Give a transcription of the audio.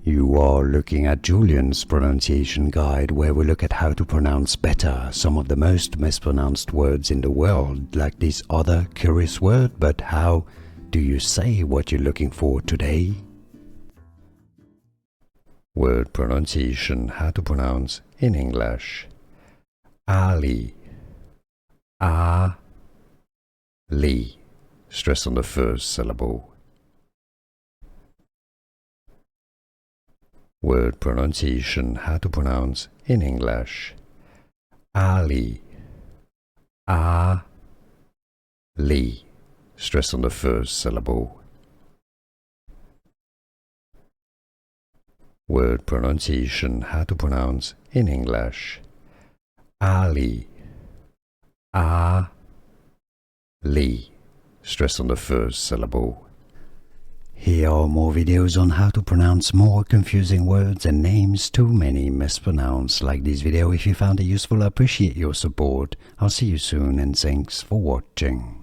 You are looking at Julian's pronunciation guide, where we look at how to pronounce better some of the most mispronounced words in the world, like this other curious word. But how do you say what you're looking for today? Word pronunciation, how to pronounce in English. Ali, Ali. Stress on the first syllable. Word pronunciation, how to pronounce in English. Ali, Ali. Stress on the first syllable. Word pronunciation, how to pronounce in English. Ali, Ali. Stress on the first syllable. Here are more videos on how to pronounce more confusing words and names too many mispronounced. Like this video if you found it useful. I appreciate your support. I'll see you soon and thanks for watching.